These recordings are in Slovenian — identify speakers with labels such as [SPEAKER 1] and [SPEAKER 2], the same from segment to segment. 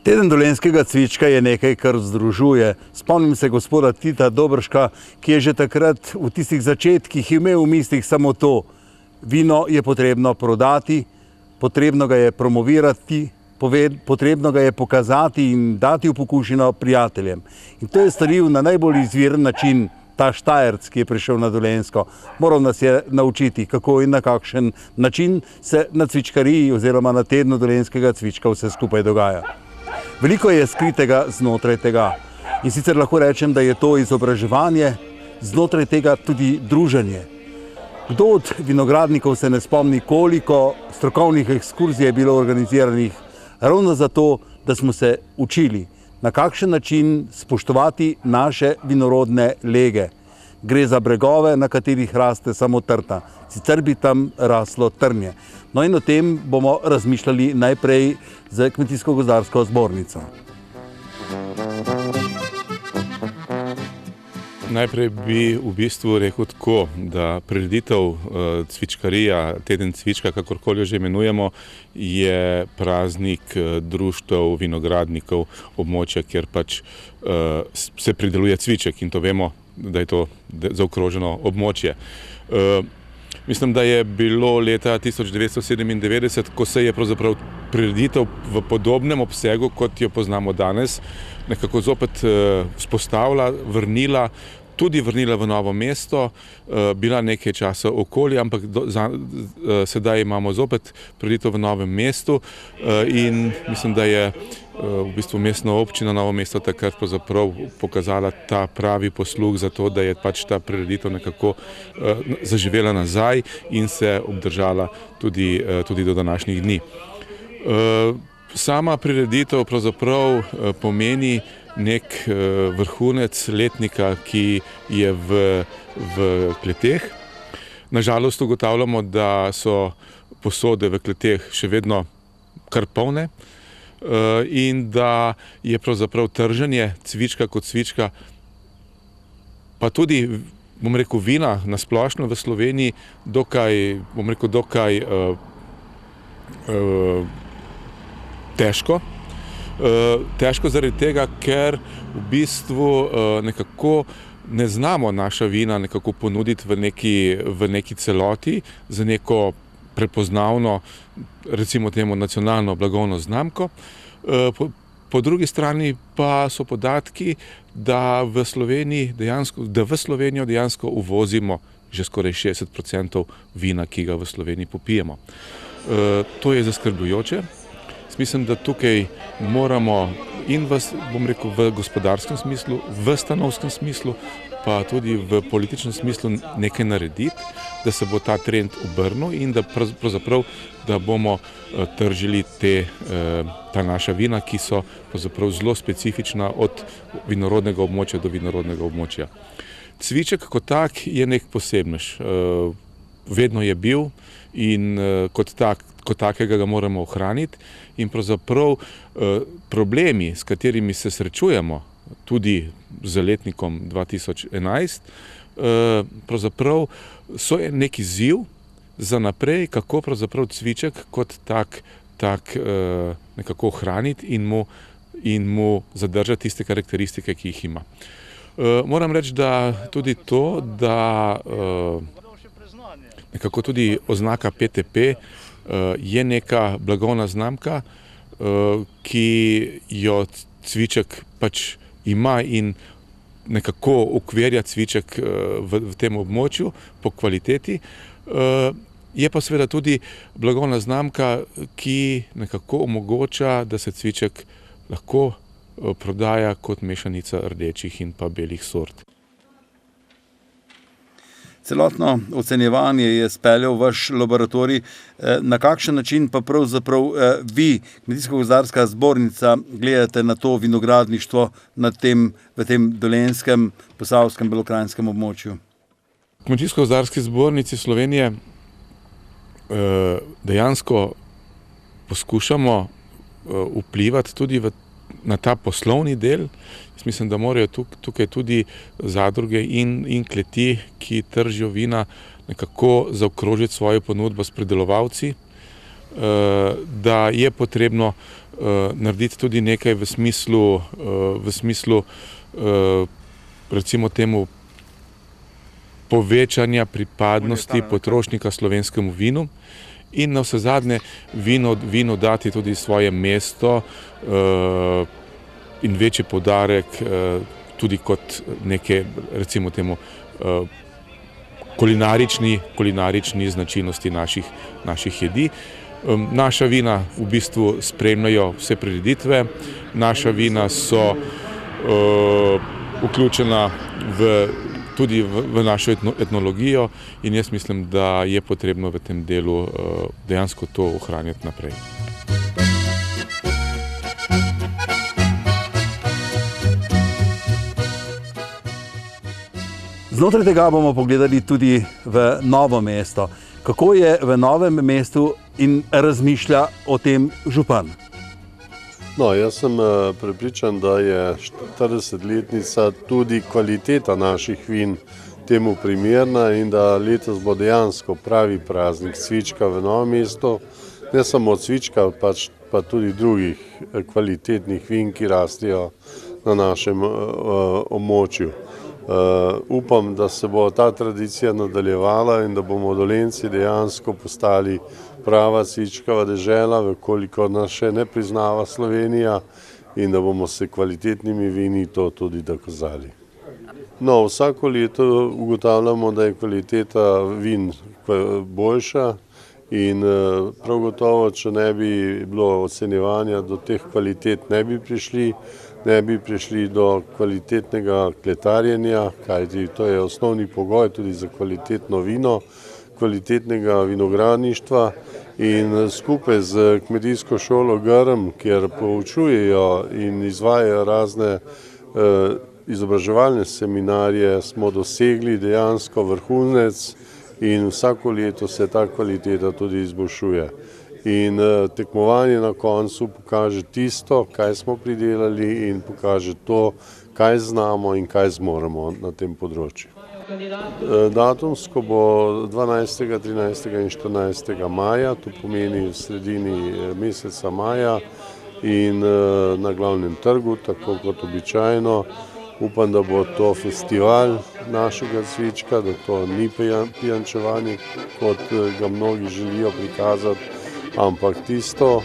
[SPEAKER 1] Teden dolenjskega cvička je nekaj, kar združuje. Spomnim se gospoda Tita Dobrška, ki je že takrat v tistih začetkih imel v mislih samo to. Vino je potrebno prodati, potrebno ga je promovirati, potrebno ga je pokazati in dati v pokušino prijateljem. In to je storil na najbolj izviren način ta Štajerc, ki je prišel na Dolenjsko. Moral nas je naučiti, kako in na kakšen način se na cvičkariji oziroma na tednu dolenjskega cvička vse skupaj dogaja. Veliko je skritega znotraj tega. In sicer lahko rečem, da je to izobraževanje, znotraj tega tudi druženje. Kdo od vinogradnikov se ne spomni, koliko strokovnih ekskurzij je bilo organiziranih ravno zato, da smo se učili, na kakšen način spoštovati naše vinorodne lege. Gre za bregove, na katerih raste samo trta, sicer bi tam raslo trnje. No in o tem bomo razmišljali najprej z Kmetijsko-gozdarsko zbornico.
[SPEAKER 2] Najprej bi v bistvu rekel tako, da prireditev cvičkarija, teden cvička, kakorkoli jo že imenujemo, je praznik društev vinogradnikov območja, kjer pač se prideluje cviček, in to vemo, da je to zaokroženo območje. Mislim, da je bilo leta 1997, ko se je pravzaprav prireditev v podobnem obsegu, kot jo poznamo danes, nekako zopet vzpostavila, vrnila v Novo mesto, bila nekaj časa okoli, ampak sedaj imamo zopet prireditev v Novem mestu in mislim, da je v bistvu mestna občina Novo mesto takrat pravzaprav pokazala ta pravi posluh za to, da je pač ta prireditev nekako zaživela nazaj in se obdržala tudi do današnjih dni. Sama prireditev pravzaprav pomeni nek vrhunec letnika, ki je v kleteh. Nažalost ugotavljamo, da so posode v kleteh še vedno kar polne in da je pravzaprav trženje cvička kot cvička, pa tudi, bom rekel, vina na splošno v Sloveniji dokaj težko. Težko zaradi tega, ker v bistvu nekako ne znamo naša vina nekako ponuditi v neki celoti za neko prepoznavno, recimo temu nacionalno blagovno znamko. Po drugi strani pa so podatki, da v Slovenijo dejansko uvozimo že skoraj 60% vina, ki ga v Sloveniji popijemo. To je zaskrbljujoče. Mislim, da tukaj moramo in v gospodarskem smislu, v stanovskem smislu, pa tudi v političnem smislu nekaj narediti, da se bo ta trend obrnil in da pravzaprav da bomo tržili ta naša vina, ki so pravzaprav zelo specifična od vinorodnega območja do vinorodnega območja. Cviček kot tak je nek posebnež. Vedno je bil in kot takega ga moramo ohraniti in pravzaprav problemi, s katerimi se srečujemo tudi z letnikom 2011, pravzaprav so neki izziv za naprej, kako pravzaprav cviček kot tak nekako ohraniti in mu zadržati tiste karakteristike, ki jih ima. Moram reči, da tudi to, da nekako tudi oznaka PTP je neka blagovna znamka, ki jo cviček pač ima in nekako ukvirja cviček v tem območju po kvaliteti. Je pa seveda tudi blagovna znamka, ki nekako omogoča, da se cviček lahko prodaja kot mešanica rdečih in pa belih sort.
[SPEAKER 1] Celotno ocenjevanje je speljal vaš laboratorij. Na kakšen način pa pravzaprav vi, Kmetijsko-gozdarska zbornica, gledate na to vinogradništvo v tem dolenjskem, posavskem, belokranjskem območju?
[SPEAKER 2] V Kmetijsko-gozdarski zbornici Slovenije dejansko poskušamo vplivati tudi na ta poslovni del. Jaz mislim, da morajo tukaj tudi zadruge in kleti, ki tržijo vina, nekako zaokrožiti svojo ponudbo s pridelovalci, da je potrebno narediti tudi nekaj v smislu recimo temu povečanja pripadnosti potrošnika slovenskemu vinu in navsezadnje vinu dati tudi svoje mesto in večji poudarek tudi kot neke, recimo temu, kulinarični značilnosti naših jedi. Naša vina v bistvu spremljajo vse prireditve, naša vina so vključena tudi v našo etnologijo in jaz mislim, da je potrebno v tem delu dejansko to ohranjati naprej.
[SPEAKER 1] Znotraj tega bomo pogledali tudi v Novo mesto. Kako je v Novem mestu in razmišlja o tem župan?
[SPEAKER 3] No, jaz sem prepričan, da je 40-letnica tudi kvaliteta naših vin temu primerna in da letos bo dejansko pravi praznik cvička v Novem mestu. Ne samo cvička, pa tudi drugih kvalitetnih vin, ki rastejo na našem območju. Upam, da se bo ta tradicija nadaljevala in da bomo Dolenjci dejansko postali prava cvičkava dežela, kolikor nas še ne priznava Slovenija, in da bomo se kvalitetnimi vini to tudi dokazali. No, vsako leto ugotavljamo, da je kvaliteta vin boljša in prav gotovo, če ne bi bilo ocenjevanja, do teh kvalitet ne bi prišli do kvalitetnega kletarjenja, kajti to je osnovni pogoj tudi za kvalitetno vino, kvalitetnega vinogradništva in skupaj z kmetijsko šolo Grm, kjer poučujejo in izvajajo razne izobraževalne seminarje, smo dosegli dejansko vrhunec in vsako leto se ta kvaliteta tudi izboljšuje. In tekmovanje na koncu pokaže tisto, kaj smo pridelali in pokaže to, kaj znamo in kaj zmoremo na tem področju. Datumsko bo 12., 13. in 14. maja, to pomeni v sredini meseca maja in na glavnem trgu, tako kot običajno. Upam, da bo to festival našega cvička, da to ni pijančevanje, kot ga mnogi želijo prikazati, ampak tisto,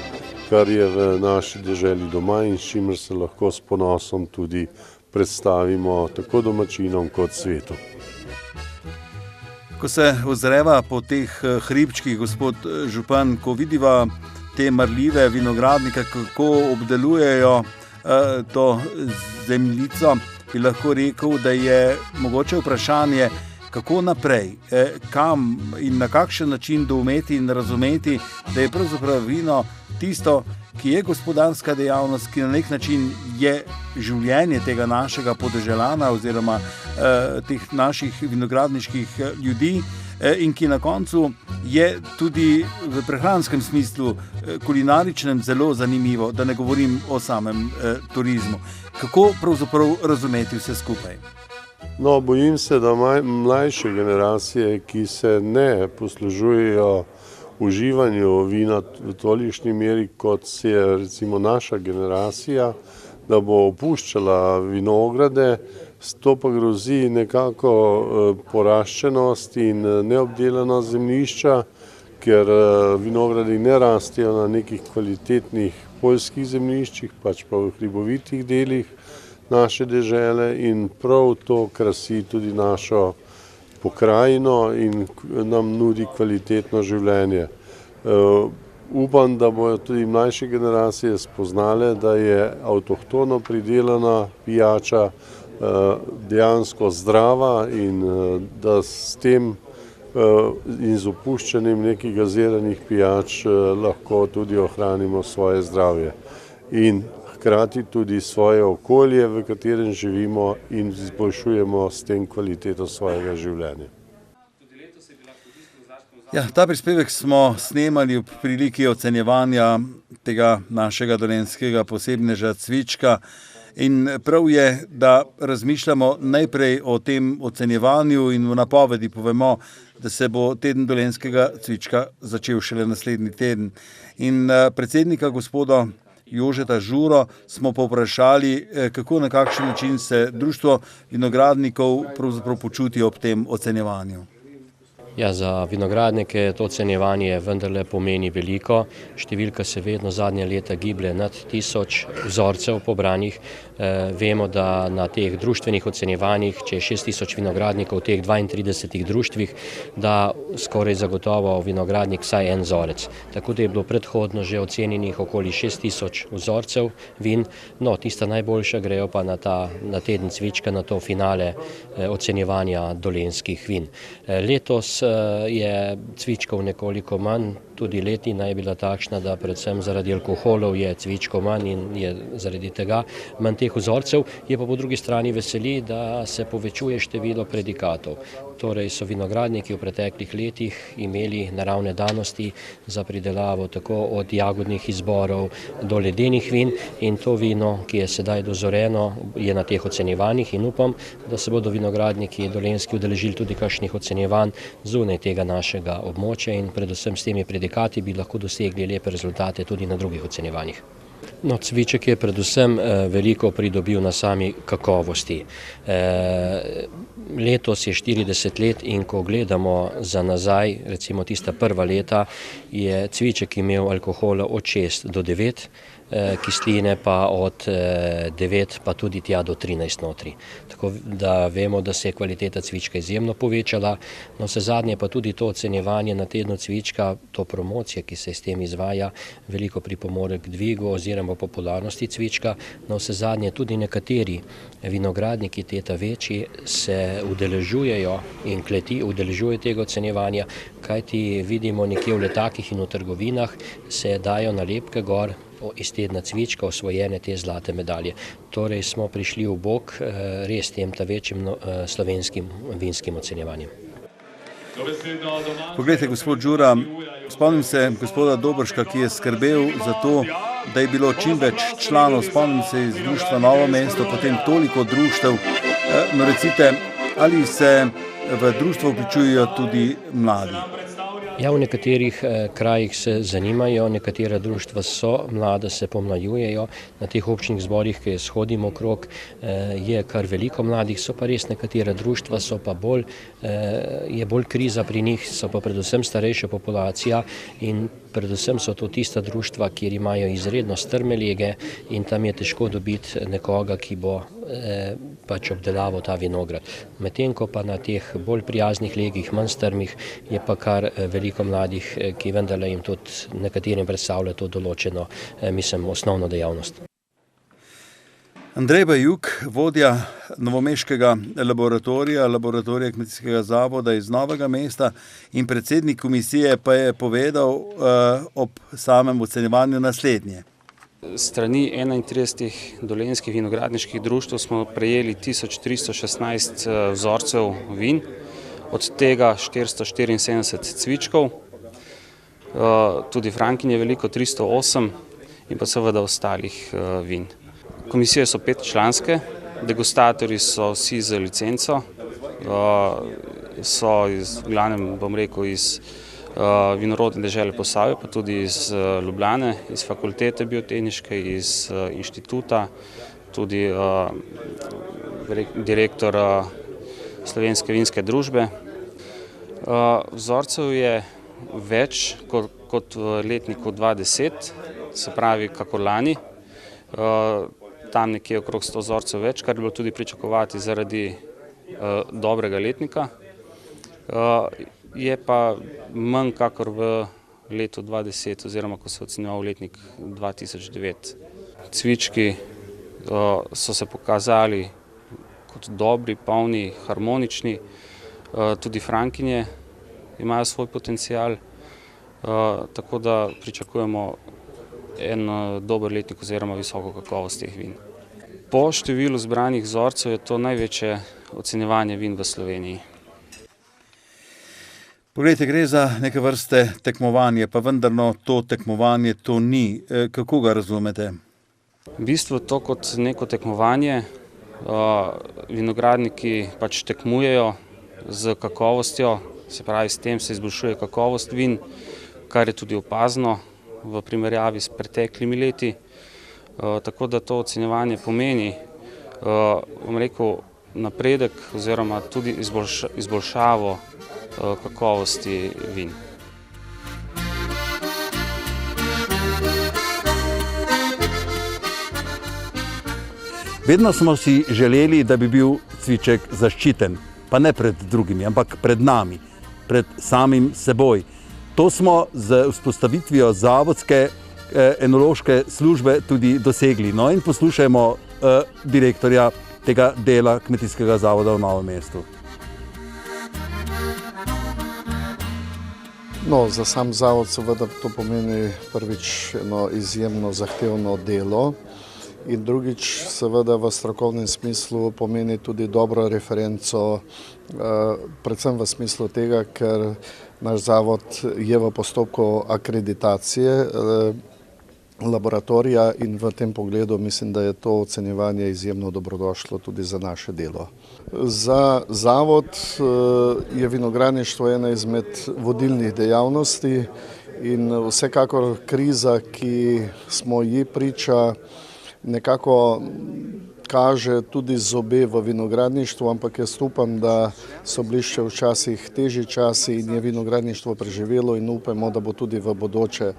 [SPEAKER 3] kar je v naši deželi doma in s čimer se lahko s ponosom tudi predstavimo tako domačinom kot svetu.
[SPEAKER 1] Ko se ozreva po teh hribčkih, gospod župan, ko vidiva te marljive vinogradnike, kako obdelujejo to zemljico, bi lahko rekel, da je mogoče vprašanje, kako naprej, kam in na kakšen način doumeti in razumeti, da je pravzaprav vino tisto, ki je gospodarska dejavnost, ki na nek način je življenje tega našega podeželana oziroma teh naših vinogradniških ljudi in ki na koncu je tudi v prehranskem smislu, kulinaričnem zelo zanimivo, da ne govorim o samem turizmu. Kako pravzaprav razumeti vse skupaj?
[SPEAKER 3] No, bojim se, da mlajše generacije, ki se ne poslužujejo uživanju vina v tolikšni meri, kot se je recimo naša generacija, da bo opuščala vinograde, to pa grozi nekako poraščenost in neobdelanost zemljišča, ker vinogradi ne rastejo na nekih kvalitetnih poljskih zemljiščih, pač pa v hribovitih delih naše dežele in prav to krasi tudi našo pokrajino in nam nudi kvalitetno življenje. Upam, da bodo tudi mlajše generacije spoznale, da je avtohtono pridelana pijača dejansko zdrava in da s tem in z opuščanjem nekih gaziranih pijač lahko tudi ohranimo svoje zdravje in hkrati tudi svoje okolje, v katerem živimo in izboljšujemo s tem kvaliteto svojega življenja.
[SPEAKER 1] Ja, ta prispevek smo snemali v priliki ocenjevanja tega našega dolenjskega posebneža cvička in prav je, da razmišljamo najprej o tem ocenjevanju in v napovedi povemo, da se bo teden dolenjskega cvička začel šele naslednji teden. In predsednika gospoda Jožeta Žuro smo povprašali, kako na kakšen način se društvo vinogradnikov pravzaprav počuti ob tem ocenjevanju.
[SPEAKER 4] Ja, za vinogradnike to ocenjevanje vendarle pomeni veliko. Številka se vedno zadnja leta giblje nad 1000 vzorcev pobranih. Vemo, da na teh društvenih ocenjevanjih, če je 6000 vinogradnikov v teh 32 društvih, da skoraj zagotovo vinogradnik vsaj en vzorec. Tako da je bilo predhodno že ocenjenih okoli 6000 vzorcev vin. No, tista najboljša grejo pa na teden cvička, na to finale ocenjevanja dolenjskih vin. Letos je cvičkov nekoliko manj, tudi letina je bila takšna, da predvsem zaradi alkoholov je cvičkov manj in je zaradi tega manj teh vzorcev. Je pa po drugi strani veseli, da se povečuje število predikatov. Torej so vinogradniki v preteklih letih imeli naravne danosti za pridelavo tako od jagodnih izborov do ledenih vin in to vino, ki je sedaj dozoreno, je na teh ocenjevanjih in upam, da se bodo vinogradniki dolenjski udeležili tudi kakšnih ocenjevanj zunaj tega našega območja in predvsem s temi predikati bi lahko dosegli lepe rezultate tudi na drugih ocenjevanjih. No, cviček je predvsem veliko pridobil na sami kakovosti. Letos je 40 let in ko gledamo za nazaj, recimo tista prva leta, je cviček imel alkohola od 6 do 9, kisline pa od 9 pa tudi tja do 13 notri. Tako da vemo, da se je kvaliteta cvička izjemno povečala. No, vsezadnje pa tudi to ocenjevanje na tednu cvička, to promocija, ki se s tem izvaja, veliko pripomore k dvigu oziroma popularnosti cvička. No, vsezadnje tudi nekateri vinogradniki teta večji se udeležujejo in kleti udeležujejo tega ocenjevanja, kajti vidimo nekje v letakih in v trgovinah se dajo nalepke gor iz tedna cvička osvojene te zlate medalje. Torej smo prišli v bok res tem ta večjim slovenskim vinskim ocenjevanjem.
[SPEAKER 1] Poglejte, gospod Žura, spomnim se gospoda Dobrška, ki je skrbel za to, da je bilo čim več članov, spomnim se iz društva Novo mesto, potem toliko društev. No, recite, ali se v društvo vključujejo tudi mladi?
[SPEAKER 4] Ja, v nekaterih krajih se zanimajo, nekatera društva so mlada, se pomlajujejo. Na teh občnih zborih, ki shodimo okrog, je kar veliko mladih, so pa res nekatera društva, je bolj kriza pri njih, so pa predvsem starejša populacija in predvsem so to tista društva, kjer imajo izredno strme lege in tam je težko dobiti nekoga, ki bo pač obdelaval ta vinograd. Medtem ko pa na teh bolj prijaznih legih, manj strmih, je pa kar veliko mladih, ki vendarle jim tudi nekaterim predstavlja to določeno, osnovno dejavnost.
[SPEAKER 1] Andrej Bajuk, vodja novomeškega laboratorija Kmetijskega zavoda iz Novega mesta in predsednik komisije pa je povedal ob samem ocenjevanju naslednje.
[SPEAKER 5] Strani 31 dolenjskih vinogradniških društev smo prejeli 1316 vzorcev vin, od tega 474 cvičkov, tudi frankinje veliko 308 in pa seveda ostalih vin. Komisije so 5-članske, degustatorji so vsi z licenco, so v glavnem, bom rekel, iz vinorodne dežele Posavja, pa tudi iz Ljubljane, iz fakultete biotehniške, iz inštituta, tudi direktor Slovenske vinske družbe. Vzorcev je več kot v letniku 2010, se pravi kakor lani. Tam nekje okrog 100 vzorcev več, kar je bilo tudi pričakovati zaradi dobrega letnika. Je pa manj kakor v letu 2010 oziroma ko se ocenjeval letnik 2009. Cvički so se pokazali kot dobri, polni, harmonični, tudi frankinje imajo svoj potencial, tako da pričakujemo en dober letnik oziroma visoko kakovost teh vin. Po številu zbranih vzorcev je to največje ocenjevanje vin v Sloveniji.
[SPEAKER 1] Poglejte, gre za neke vrste tekmovanje, pa vendarno to tekmovanje to ni. Kako ga razumete?
[SPEAKER 5] V bistvu to kot neko tekmovanje, vinogradniki pač tekmujejo z kakovostjo, Se pravi, s tem se izboljšuje kakovost vin, kar je tudi opazno v primerjavi s preteklimi leti. Tako da to ocenjevanje pomeni, bom rekel, napredek oziroma tudi izboljšavo kakovosti vin.
[SPEAKER 1] Vedno smo si želeli, da bi bil cviček zaščiten, pa ne pred drugimi, ampak pred nami, pred samim seboj. To smo z vzpostavitvijo zavodske enološke službe tudi dosegli. No in poslušajmo direktorja tega dela Kmetijskega zavoda v Novem mestu.
[SPEAKER 6] No, za sam zavod seveda to pomeni prvič eno izjemno zahtevno delo in drugič seveda v strokovnem smislu pomeni tudi dobro referenco, predvsem v smislu tega, ker naš zavod je v postopku akreditacije laboratorija in v tem pogledu mislim, da je to ocenjevanje izjemno dobrodošlo tudi za naše delo. Za zavod je vinogradništvo ena izmed vodilnih dejavnosti in vsekakor kriza, ki smo ji priča, nekako kaže tudi zobe v vinogradništvu, ampak jaz upam, da so bili še včasih težji časi in je vinogradništvo preživelo in upamo, da bo tudi v bodoče.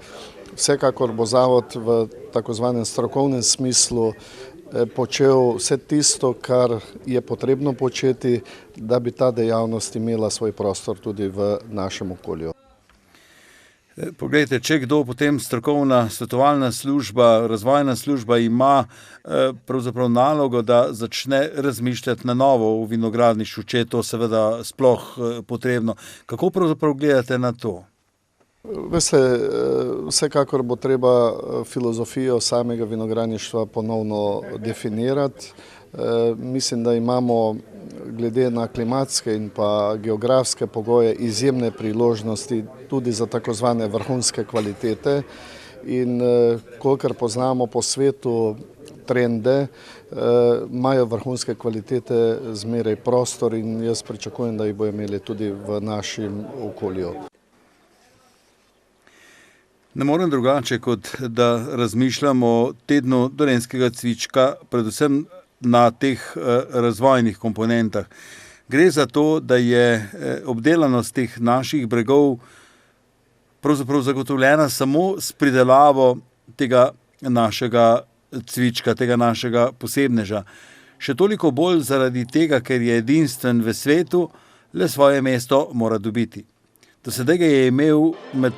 [SPEAKER 6] Vsekakor bo zavod v takozvanem strokovnem smislu počel vse tisto, kar je potrebno početi, da bi ta dejavnost imela svoj prostor tudi v našem okolju.
[SPEAKER 1] Poglejte, če kdo potem strokovna svetovalna služba, razvojna služba ima pravzaprav nalogo, da začne razmišljati na novo v vinogradništvu, če je to seveda sploh potrebno. Kako pravzaprav gledate na to?
[SPEAKER 6] Veste, vsekakor bo treba filozofijo samega vinogradništva ponovno definirati. Mislim, da imamo glede na klimatske in pa geografske pogoje izjemne priložnosti tudi za takozvane vrhunske kvalitete in kolikor poznamo po svetu trende, imajo vrhunske kvalitete zmeraj prostor in jaz pričakujem, da jih bodo imeli tudi v našem okolju.
[SPEAKER 1] Ne morem drugače, kot da razmišljam o tednu dolenjskega cvička, predvsem na teh razvojnih komponentah. Gre za to, da je obdelanost teh naših bregov pravzaprav zagotovljena samo s pridelavo tega našega cvička, tega našega posebneža. Še toliko bolj zaradi tega, ker je edinstven v svetu, le svoje mesto mora dobiti. Do sedaj ga je imel med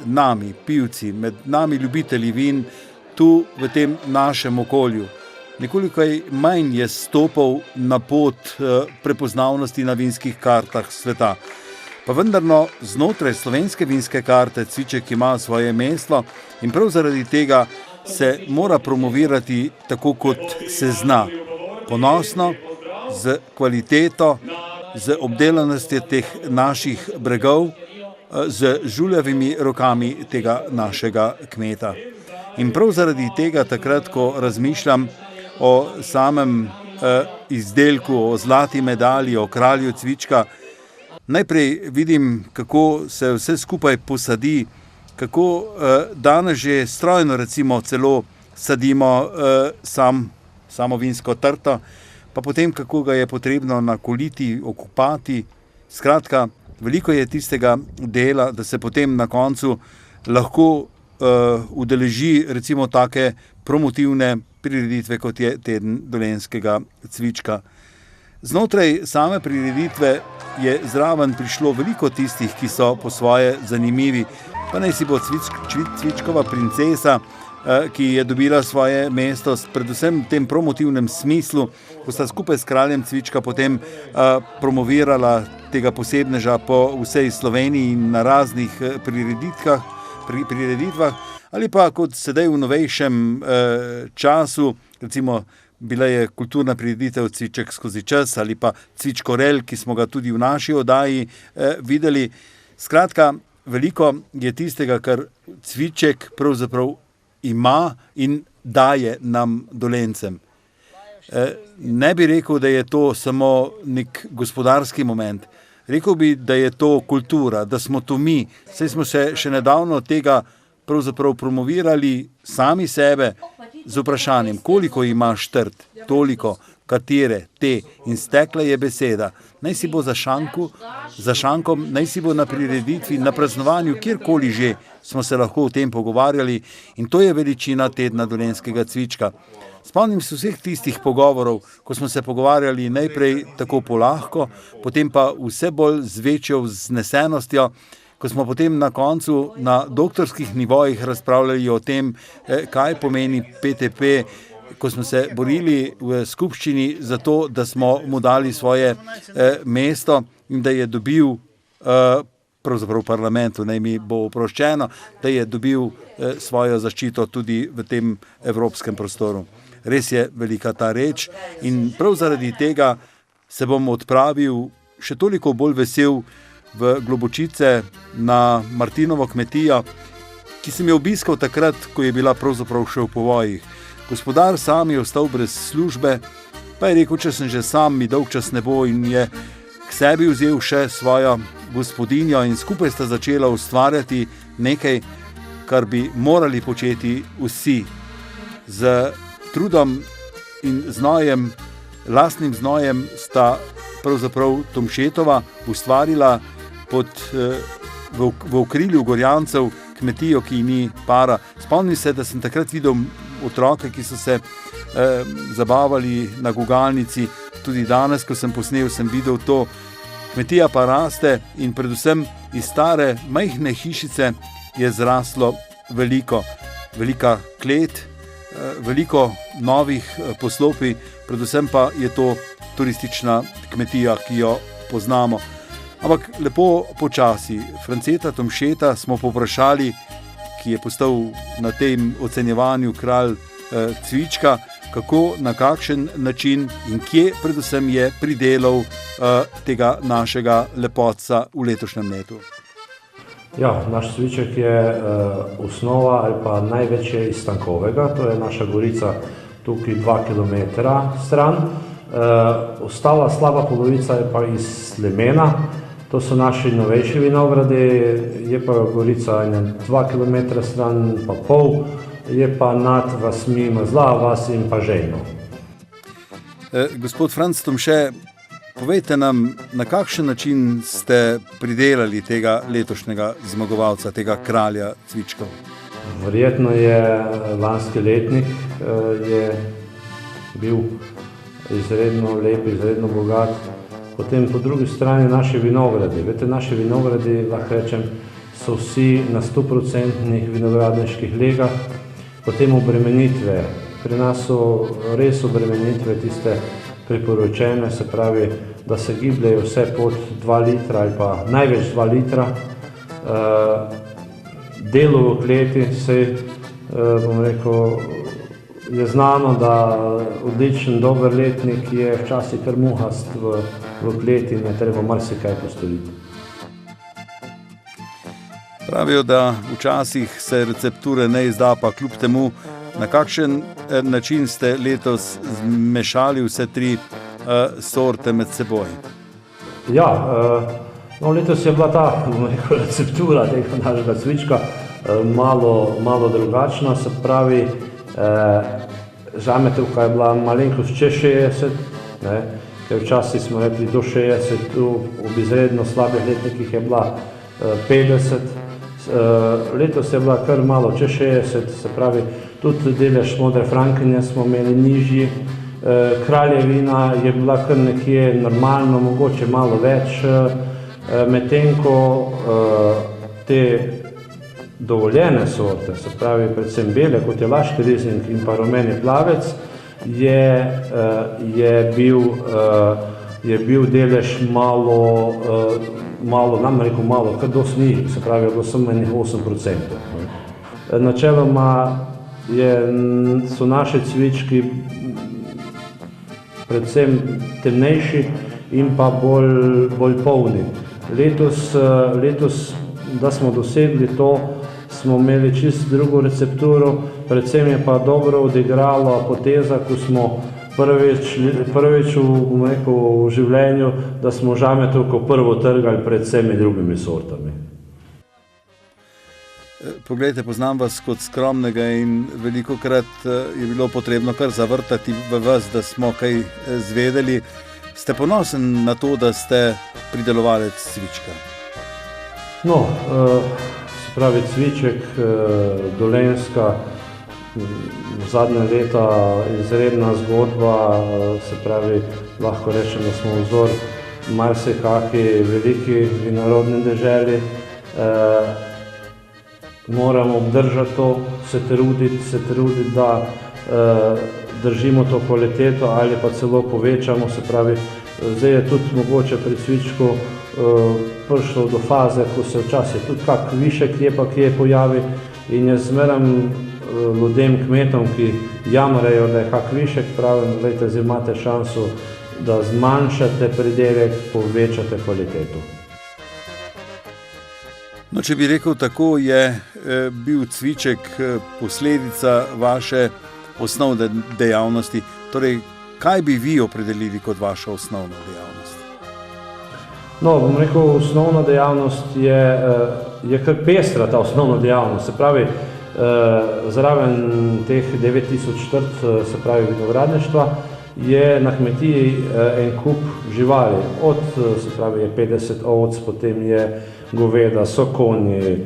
[SPEAKER 1] nami, pivci, med nami ljubitelji vin, tu v tem našem okolju. Nekoliko manj je stopal na pot prepoznavnosti na vinskih kartah sveta. Pa vendarno znotraj slovenske vinske karte cviček ima svoje mesto in prav zaradi tega se mora promovirati tako, kot se zna. Ponosno, z kvaliteto, z obdelanostjo teh naših bregov, z žuljavimi rokami tega našega kmeta. In prav zaradi tega takrat, ko razmišljam o samem izdelku, o zlati medalji, o kralju cvička, najprej vidim, kako se vse skupaj posadi, kako danes že strojno recimo celo sadimo samo vinsko trto, pa potem kako ga je potrebno nakoliti, okopati. Skratka, veliko je tistega dela, da se potem na koncu lahko udeleži recimo take promotivne prireditve, kot je teden dolenjskega cvička. Znotraj same prireditve je zraven prišlo veliko tistih, ki so po svoje zanimivi. Pa naj si bo cvičkova princesa, ki je dobila svoje mesto predvsem v tem promotivnem smislu, ko sta skupaj s kraljem cvička potem promovirala tega posebneža po vsej Sloveniji in na raznih prireditvah, ali pa kot sedaj v novejšem času, recimo bila je kulturna prireditev Cviček skozi čas ali pa Cvičkorel, ki smo ga tudi v naši oddaji videli. Skratka, veliko je tistega, kar cviček pravzaprav ima in daje nam Dolencem. Ne bi rekel, da je to samo nek gospodarski moment. Rekel bi, da je to kultura, da smo to mi. Saj smo se še nedavno tega pravzaprav promovirali sami sebe z vprašanjem, koliko imaš trt, toliko, katere, te, in stekla je beseda. Naj si bo za šankom, naj si bo na prireditvi, na praznovanju, kjerkoli že smo se lahko o tem pogovarjali, in to je veličina tedna dolenjskega cvička. Spomnim se vseh tistih pogovorov, ko smo se pogovarjali najprej tako polahko, potem pa vse bolj z večjo vznesenostjo, ko smo potem na koncu na doktorskih nivojih razpravljali o tem, kaj pomeni PTP, ko smo se borili v skupščini za to, da smo mu dali svoje mesto in da je dobil, pravzaprav v parlamentu, naj mi bo oproščeno, da je dobil svojo zaščito tudi v tem evropskem prostoru. Res je velika ta reč in prav zaradi tega se bom odpravil še toliko bolj vesel v Globočice na Martinovo kmetijo, ki sem jo obiskal takrat, ko je bila pravzaprav še v povojih. Gospodar sam je ostal brez službe, pa je rekel, če sem že sam, mi dolgčas ne bo, in je k sebi vzel še svojo gospodinjo in skupaj sta začela ustvarjati nekaj, kar bi morali početi vsi. Z trudom in znojem, lastnim znojem sta pravzaprav Tomšetova ustvarila v okrilju Gorjancev kmetijo, ki ni para. Spomnim se, da sem takrat videl otroke, ki so se zabavali na gugalnici. Tudi danes, ko sem posnel, sem videl to. Kmetija pa raste in predvsem iz stare majhne hišice je zraslo velika klet, veliko novih poslopij, predvsem pa je to turistična kmetija, ki jo poznamo. Ampak lepo počasi. Franceta Tomšeta smo povprašali, ki je postal na tem ocenjevanju kralj cvička, kako, na kakšen način in kje predvsem je pridelal tega našega lepotca v letošnjem letu.
[SPEAKER 7] Ja, naš cviček je osnova ali pa največje iz Stankovega, to je naša gorica tukaj 2 km stran. Ostala slaba polovica je pa iz Slemena, to so naši novejši vinogradi, je pa gorica 2 km stran pa pol, je pa nad vasmi Mazla, vas in pa Žejno.
[SPEAKER 1] Gospod Franc Tomše, povejte nam, na kakšen način ste pridelali tega letošnjega zmagovalca, tega kralja cvičkov?
[SPEAKER 7] Verjetno je lanski letnik je bil izredno lep, izredno bogat. Potem po drugi strani naši vinogradi. Veste, naši vinogradi, lahko rečem, so vsi na 100% vinogradniških legah. Potem obremenitve. Pri nas so res obremenitve tiste priporočene, se pravi, da se gibljajo vse pod 2 litra ali pa največ 2 litra. Delo v kleti se, bom rekel, je znano, da odličen, dober letnik je včasih kar muhast v kleti in je treba marsikaj postoriti.
[SPEAKER 1] Pravijo, da včasih se recepture ne izda, pa kljub temu, na kakšen način ste letos zmešali vse 3 sorte med seboj?
[SPEAKER 7] Ja, letos je bila ta, bom rekel, receptura tega našega cvička malo drugačna, se pravi, žametevka je bila malenkost čez 60, ker včasih smo rekli do 60, ob izredno slabih letnikih je bila 50, letos je bila kar malo čez 60, se pravi, tudi delež modre frankinje smo imeli nižji, kraljevina je bila kar nekje normalno, mogoče malo več, medtem ko te dovoljene sorte, se pravi predvsem bele, kot je Laški rizling in pa rumeni plavec, je bil delež malo, nam rekel malo, kar dosti ni, se pravi, je bilo samo 8%. Načeloma so naši cvički predvsem temnejši in pa bolj polni. Letos, da smo dosegli to, smo imeli čisto drugo recepturo, predvsem je pa dobro odigrala poteza, ko smo prvič v življenju, da smo žametovko prvo trgali pred vsemi drugimi sortami.
[SPEAKER 1] Poglejte, poznam vas kot skromnega in velikokrat je bilo potrebno kar zavrtati v vas, da smo kaj zvedeli. Ste ponosen na to, da ste pridelovalec cvička?
[SPEAKER 7] No, se pravi cviček, Dolenjska, zadnja leta izredna zgodba, se pravi, lahko rečem, da smo vzor marsikaki veliki vinorodni deželi. Moramo obdržati to, se truditi, da držimo to kvaliteto ali pa celo povečamo, se pravi, zdaj je tudi mogoče pri cvičku prišlo do faze, ko se včasih tudi kak višek je pa kje pojavi in jaz zmeram ljudem, kmetom, ki jamrajo, da je kak višek, pravim, glejte, zdaj imate šanso, da zmanjšate pridelek, povečate kvaliteto.
[SPEAKER 1] No, če bi rekel tako, je bil cviček posledica vaše osnovne dejavnosti. Torej, kaj bi vi opredelili kot vašo osnovno dejavnost?
[SPEAKER 7] No, bom rekel, osnovna dejavnost je kar pestra ta osnovna dejavnost. Se pravi, zraven teh 9000 trt, se pravi vinogradništva, je na kmetiji en kup živali. Od, se pravi, je 50 ovc, potem je goveda, so konji,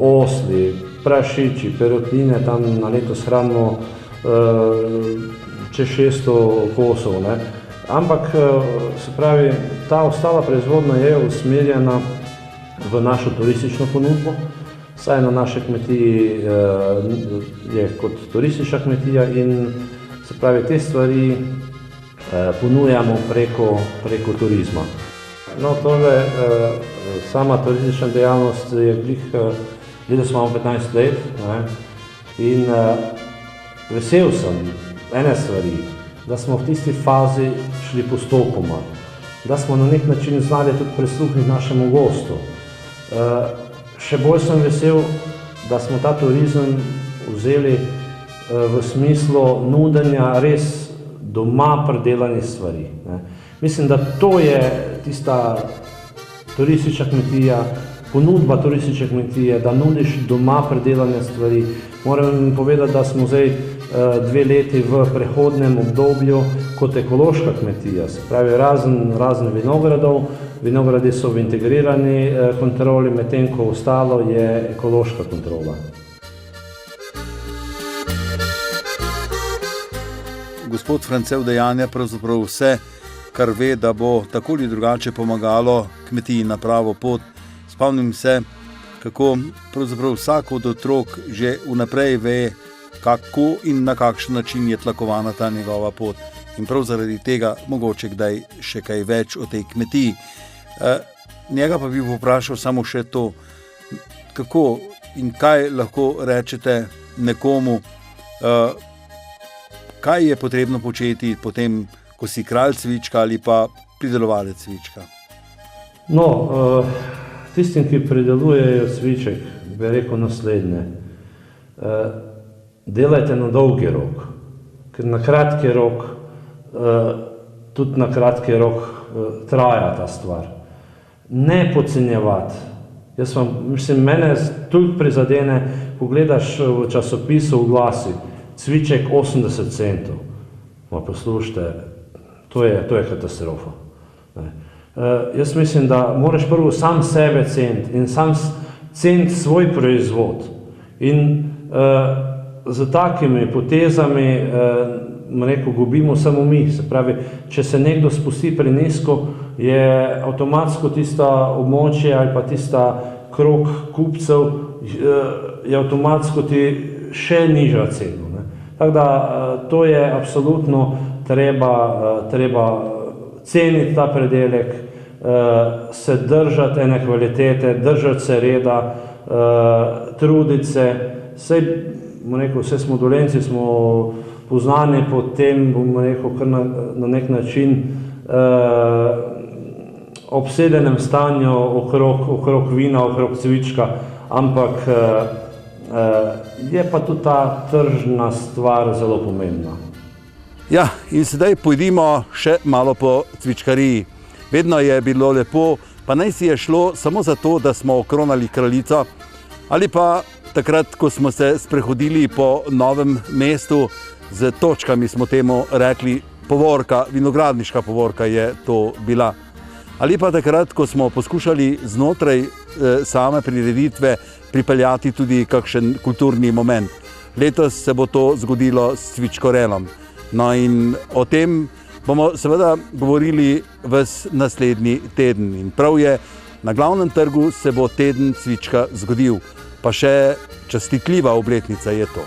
[SPEAKER 7] osli, prašiči, perutnine, tam na leto shranimo čez 600 kosov. Ne. Ampak, se pravi, ta ostala proizvodnja je usmerjena v našo turistično ponudbo. Saj na naši kmetiji je kot turistična kmetija in se pravi, te stvari ponujamo preko turizma. No, tole, sama turistična dejavnost je letos imamo 15 let, ne, in vesel sem ene stvari, da smo v tisti fazi šli postopoma, da smo na nek način znali tudi prisluhniti našemu gostu. Še bolj sem vesel, da smo ta turizem vzeli v smislu nudenja res doma predelanih stvari. Ne. Mislim, da to je tista turistična kmetija, ponudba turistične kmetije, da nudiš doma predelane stvari. Moram povedati, da smo zdaj 2 leti v prehodnem obdobju kot ekološka kmetija. Se pravi, razen vinogradov, vinogradi so v integrirani kontroli, medtem ko ostalo je ekološka kontrola.
[SPEAKER 1] Gospod France udejanja pravzaprav vse, kar ve, da bo tako ali drugače pomagalo kmetiji na pravo pot. Spomnim se, kako pravzaprav vsak od otrok že vnaprej ve, kako in na kakšen način je tlakovana ta njegova pot. In prav zaradi tega mogoče kdaj še kaj več o tej kmetiji. Njega pa bi vprašal samo še to, kako in kaj lahko rečete nekomu, kaj je potrebno početi potem, ko si kralj cvička ali pa pridelovalec cvička?
[SPEAKER 7] No, tistim, ki pridelujejo cviček, bi rekel naslednje. Delajte na dolgi rok, ker na kratki rok, tudi na kratki rok traja ta stvar. Ne podcenjevati. Jaz vam, mislim, mene tudi prizadene, pogledaš v časopisu oglasi, cviček 80 centov. Ma poslušajte, to je katastrofa. Jaz mislim, da moraš prvo sam sebe ceniti in sam ceniti svoj proizvod. In z takimi potezami gubimo samo mi. Se pravi, če se nekdo spusti prenizko, je avtomatsko tista območje ali pa tista krog kupcev, je avtomatsko ti še nižja cena. Tako da to je absolutno treba ceniti ta predelek, se držati ene kvalitete, držati se reda, truditi se. Vse smo Dolenjci, smo poznani po tem, kar na nek način obsedenem stanju okrog vina, okrog cvička, ampak je pa tudi ta tržna stvar zelo pomembna.
[SPEAKER 1] Ja, in sedaj pojdimo še malo po cvičkariji. Vedno je bilo lepo, pa naj si je šlo samo zato, da smo okronali kraljico, ali pa takrat, ko smo se sprehodili po Novem mestu, z točkami smo temu rekli povorka, vinogradniška povorka je to bila. Ali pa takrat, ko smo poskušali znotraj same prireditve pripeljati tudi kakšen kulturni moment. Letos se bo to zgodilo s cvičkorelom. No in o tem bomo seveda govorili ves naslednji teden. In prav je, na Glavnem trgu se bo teden cvička zgodil, pa še častitljiva obletnica je to.